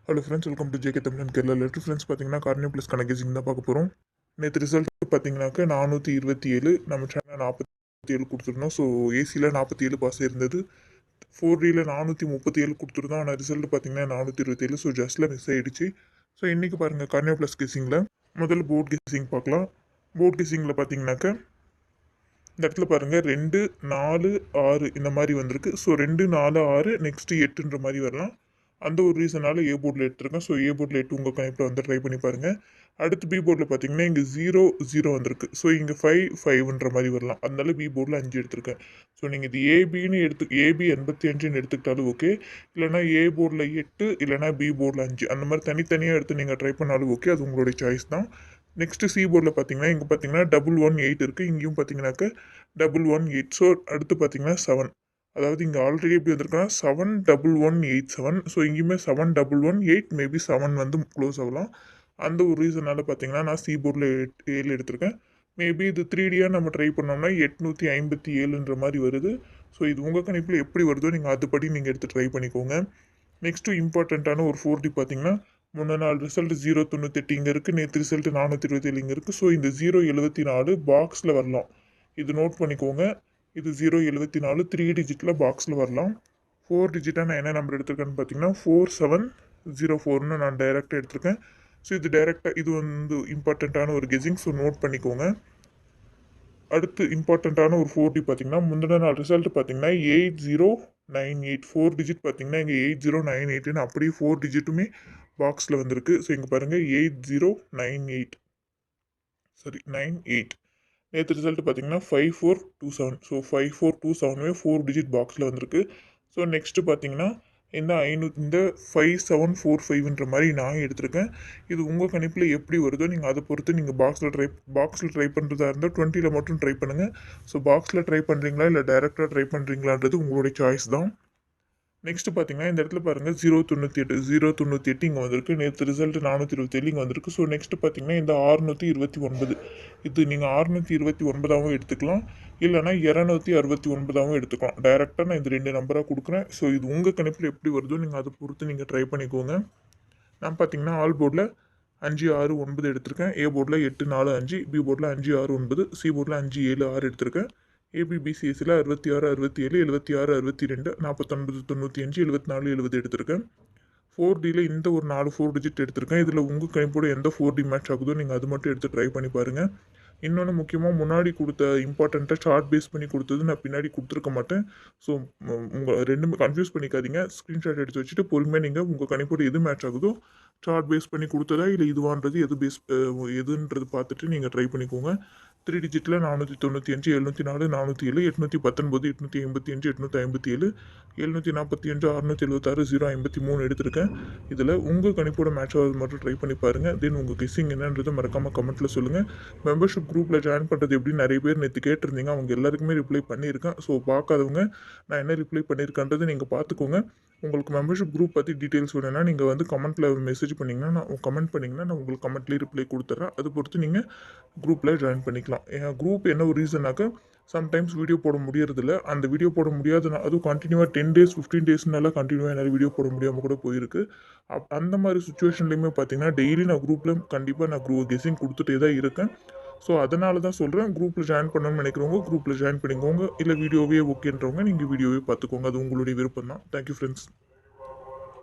Hello friends, welcome to JK Tamil Kerala letter. Friends பார்த்தீங்கன்னா கார்னியோ plus கணக்கேஜிங் தான் பார்க்க போகிறோம். நேற்று ரிசல்ட் பார்த்தீங்கன்னாக்கா 427, நம்ம சேனல் 47 கொடுத்துருந்தோம். ஸோ ஏசியில் 47 பாஸ் இருந்தது. 4Dயில் 437 கொடுத்துருந்தோம். ஆனால் ரிசல்ட் பார்த்தீங்கன்னா 427. ஸோ ஜஸ்ட்டில் மிஸ் ஆகிடுச்சு. ஸோ இன்றைக்கி பாருங்கள் கார்னியோ ப்ளஸ் கெஸிங்கில் முதல்ல போர்ட் கெஸிங் பார்க்கலாம். போர்ட் கெஸிங்கில் பார்த்தீங்கன்னாக்கா இந்த இடத்துல பாருங்கள் 2, 4, 6 இந்த மாதிரி வந்திருக்கு. ஸோ 2, 4, 6 நெக்ஸ்ட்டு 8ன்ற மாதிரி வரலாம். அந்த ஒரு ரீசனால் ஏ போர்டில் எடுத்துருக்கேன். ஸோ ஏ போர்டில் 8 உங்கள் கணிப்பில் வந்து ட்ரை பண்ணி பாருங்கள். அடுத்து பி போர்டில் பார்த்தீங்கன்னா இங்கே 0, 0 வந்திருக்கு. ஸோ இங்கே 5, 5ன்ற மாதிரி வரலாம். அதனால பி போர்டில் 5 எடுத்திருக்கேன். ஸோ நீங்கள் இது ஏபின்னு ஏபி 85ன்னு எடுத்துக்கிட்டாலும் ஓகே, இல்லைனா ஏ போர்டில் 8 இல்லைனா பி போர்டில் 5 அந்த மாதிரி தனித்தனியாக எடுத்து நீங்கள் ட்ரை பண்ணாலும் ஓகே, அது உங்களுடைய சாய்ஸ் தான். நெக்ஸ்ட்டு சி போர்டில் பார்த்தீங்கன்னா இங்கே பார்த்தீங்கன்னா 118 இருக்குது. இங்கேயும் பார்த்தீங்கன்னாக்கா 118. ஸோ அடுத்து பார்த்தீங்கன்னா 7, அதாவது இங்கே ஆல்ரெடி எப்படி வந்திருக்குன்னா 71187. ஸோ இங்கேயுமே 7118, மேபி 7 வந்து க்ளோஸ் ஆகலாம். அந்த ஒரு ரீசனால் பார்த்தீங்கன்னா நான் சி போர்டில் 7 எடுத்திருக்கேன். மேபி இது 3Dயாக நம்ம ட்ரை பண்ணோம்னா 857ன்ற மாதிரி வருது. ஸோ இது உங்கள் கணிப்பில் எப்படி வருதோ நீங்கள் அதுபடி நீங்கள் எடுத்து ட்ரை பண்ணிக்கோங்க. நெக்ஸ்ட்டு இம்பார்ட்டண்ட்டான ஒரு 4D பார்த்தீங்கன்னா முன்ன நாள் ரிசல்ட் 098 இங்கே இருக்குது, நேற்று ரிசல்ட் 427 இங்கே இருக்குது. ஸோ இந்த 074 பாக்ஸில் வரலாம், இது நோட் பண்ணிக்கோங்க. இது 074 3 டிஜிட்டில் பாக்ஸில் வரலாம். 4 டிஜிட்டாக நான் என்ன நம்பர் எடுத்திருக்கேன்னு பார்த்தீங்கன்னா 4704ன்னு நான் டைரெக்டாக எடுத்திருக்கேன். ஸோ இது டைரெக்டாக இது வந்து இம்பார்ட்டண்ட்டான ஒரு கெஸிங். ஸோ நோட் பண்ணிக்கோங்க. அடுத்து இம்பார்ட்டண்ட்டான ஒரு 4D பார்த்தீங்கன்னா முந்தின நாள் ரிசல்ட் பார்த்தீங்கன்னா 8098. 4 டிஜிட் பார்த்தீங்கன்னா இங்கே 8098ன்னு அப்படியே 4 டிஜிட்டுமே பாக்ஸில் வந்திருக்கு. ஸோ இங்கே பாருங்கள் 8098, சரி 98. நேற்று ரிசல்ட் பார்த்தீங்கன்னா 5427. ஸோ 5427மே 4 டிஜிட் பாக்ஸில் வந்திருக்கு. ஸோ நெக்ஸ்ட்டு பார்த்தீங்கன்னா இந்த 5745ன்ற மாதிரி நான் எடுத்திருக்கேன். இது உங்கள் கணிப்பில் எப்படி வருதோ நீங்கள் அதை பொறுத்து நீங்கள் பாக்ஸில் ட்ரை பண்ணுறதா இருந்தால் 20ல் மட்டும் ட்ரை பண்ணுங்கள். ஸோ பாக்ஸில் ட்ரை பண்ணுறீங்களா இல்லை டைரெக்டாக ட்ரை பண்ணுறீங்களான்றது உங்களுடைய சாய்ஸ் தான். நெக்ஸ்ட் பார்த்தீங்கன்னா இந்த இடத்துல பாருங்கள் 098 இங்கே வந்திருக்கு. நேற்று ரிசல்ட் 427 இங்கே வந்திருக்கு. ஸோ நெக்ஸ்ட் பார்த்தீங்கன்னா இந்த 629, இது நீங்கள் 629ஆகவும் எடுத்துக்கலாம், இல்லைனா 269ஆகவும் எடுத்துக்கலாம். டைரெக்டாக நான் இந்த 2 நம்பராக கொடுக்குறேன். ஸோ இது உங்கள் கணிப்பில் எப்படி வருதோ நீங்கள் அதை பொறுத்து நீங்கள் ட்ரை பண்ணிக்கோங்க. நான் பார்த்தீங்கன்னா ஆல் போர்டில் 5, 6, 9 எடுத்திருக்கேன். ஏ போர்டில் 8, 4, 5, பி போர்டில் 5, 6, 9, சி போர்டில் 5, 7, 6 எடுத்திருக்கேன். ஏபிபிசிஎஸ்சியில் 66, 67, 76, 62, 49, 95, 74, 70 எடுத்திருக்கேன். 4Dயில் இந்த ஒரு 4 4 டிஜிட் எடுத்திருக்கேன். இதில் உங்கள் கணிப்போட எந்த 4D மேட்ச் ஆகுதோ நீங்கள் அது மட்டும் எடுத்து ட்ரை பண்ணி பாருங்கள். இன்னொன்று முக்கியமாக முன்னாடி கொடுத்த இம்பார்ட்டண்ட்டாக சார்ட் பேஸ் பண்ணி கொடுத்தது நான் பின்னாடி கொடுத்துருக்க மாட்டேன். ஸோ உங்கள் ரெண்டுமே கன்ஃபியூஸ் பண்ணிக்காதீங்க. ஸ்க்ரீன்ஷாட் எடுத்து வச்சுட்டு பொறுமையாக நீங்கள் உங்கள் கணிப்போட எது மேட்ச் ஆகுதோ சார்ட் பேஸ் பண்ணி கொடுத்ததா இல்லை இதுவான்றது எதுன்றது பார்த்துட்டு நீங்கள் ட்ரை பண்ணிக்கோங்க. 3 டிஜிட்டில் 495, 704, 407, 819, 885, 857, 745, 676, 053 எடுத்திருக்கேன். இதில் உங்கள் கணிப்போட மேட்ச் ஆகுது மட்டும் ட்ரை பண்ணி பாருங்கள். தென் உங்கள் கெஸ்ஸிங் என்னன்றதை மறக்காமல் கமெண்ட்டில் சொல்லுங்கள். மெம்பர்ஷிப் குரூப்பில் ஜாயின் பண்ணுறது எப்படி நிறைய பேர் நேற்று கேட்டிருந்தீங்க. அவங்க எல்லாருக்குமே ரிப்ளை பண்ணியிருக்கேன். ஸோ பார்க்காதவங்க நான் என்ன ரிப்ளை பண்ணியிருக்கேன்றதை நீங்கள் பார்த்துக்கோங்க. உங்களுக்கு மெம்பர்ஷிப் குரூப் பற்றி டீட்டெயில்ஸ் வேணும்னா நீங்கள் வந்து கமெண்ட்டில் மெசேஜ் பண்ணிங்கன்னா நான் உங்களுக்கு கமெண்ட்லேயே ரிப்ளை கொடுத்துட்றேன். அது பொறுத்து நீங்கள் குரூப்பில் ஜாயின் பண்ணிக்கலாம். என் குரூப் என்ன ஒரு ரீசனாக்க சம்டைம்ஸ் வீடியோ போட முடியறதில்ல. அந்த வீடியோ போட முடியாதுன்னா அதுவும் கண்டினியூவாக 10 days 15 டேஸ்னால கண்டினியூவாக என்னால் வீடியோ போட முடியாமல் கூட போயிருக்கு. அந்த மாதிரி சுச்சுவேஷன்லேயுமே பார்த்தீங்கன்னா டெய்லி நான் குரூப்பில் கண்டிப்பாக நான் கெஸ்ஸிங் கொடுத்துட்டே தான் இருக்கேன். ஸோ அதனால தான் சொல்கிறேன், குரூப்பில் ஜாயின் பண்ணணும்னு நினைக்கிறவங்க குரூப்பில் ஜாயின் பண்ணிக்கோங்க. இல்லை வீடியோவே ஓகேன்றவங்க நீங்கள் வீடியோவே பார்த்துக்கோங்க. அது உங்களுடைய விருப்பம் தான். Thank you friends.